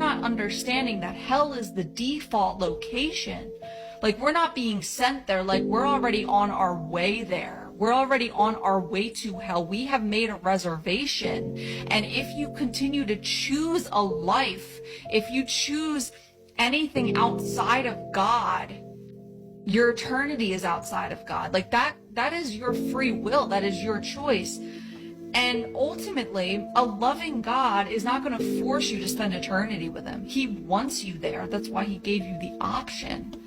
not understanding that hell is the default location. Like, we're not being sent there. Like, we're already on our way there. We're already on our way to hell. We have made a reservation. And if you continue to choose a life, if you choose anything outside of God, your eternity is outside of God. Like, that is your free will. That is your choice. And ultimately, a loving God is not going to force you to spend eternity with him. He wants you there. That's why he gave you the option.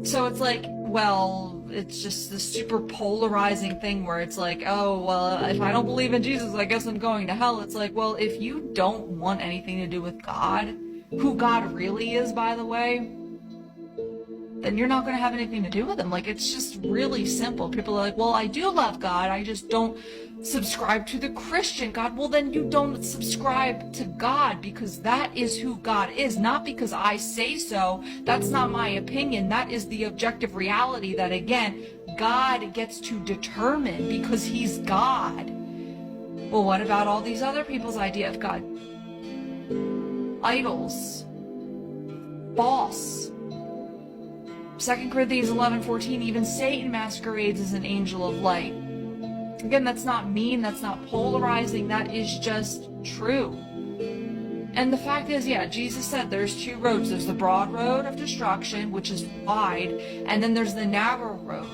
So it's like, well, it's just this super polarizing thing where it's like, oh, well, if I don't believe in Jesus, I guess I'm going to hell. It's like, well, if you don't want anything to do with God, who God really is, by the way, then you're not going to have anything to do with him. Like, it's just really simple. People are like, well, I do love God, I just don't subscribe to the Christian God. Well, then you don't subscribe to God, because that is who God is, not because I say so. That's not my opinion. That is the objective reality that, again, God gets to determine, because he's God. Well, what about all these other people's idea of God? Idols. False. 2 Corinthians 11:14, even Satan masquerades as an angel of light. Again, that's not mean, that's not polarizing, that is just true. And the fact is, yeah, Jesus said there's two roads. There's the broad road of destruction, which is wide, and then there's the narrow road,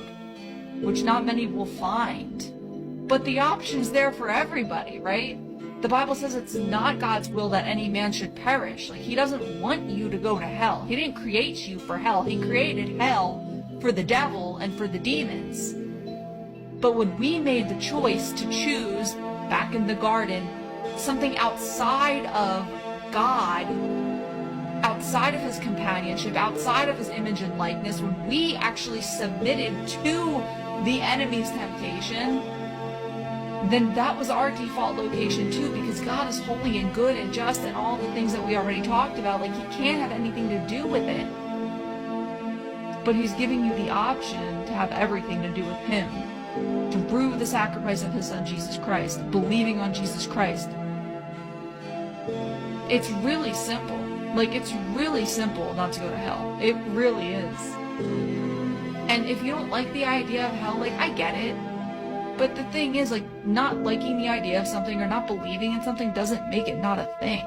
which not many will find. But the option's there for everybody, right? The Bible says it's not God's will that any man should perish. Like, he doesn't want you to go to hell. He didn't create you for hell. He created hell for the devil and for the demons. But when we made the choice to choose, back in the garden, something outside of God, outside of his companionship, outside of his image and likeness, when we actually submitted to the enemy's temptation, then that was our default location too, because God is holy and good and just and all the things that we already talked about. Like, he can't have anything to do with it. But he's giving you the option to have everything to do with him, through the sacrifice of his son Jesus Christ, believing on Jesus Christ. It's really simple. Like, it's really simple not to go to hell. It really is. And if you don't like the idea of hell, like, I get it. But the thing is, like, not liking the idea of something or not believing in something doesn't make it not a thing.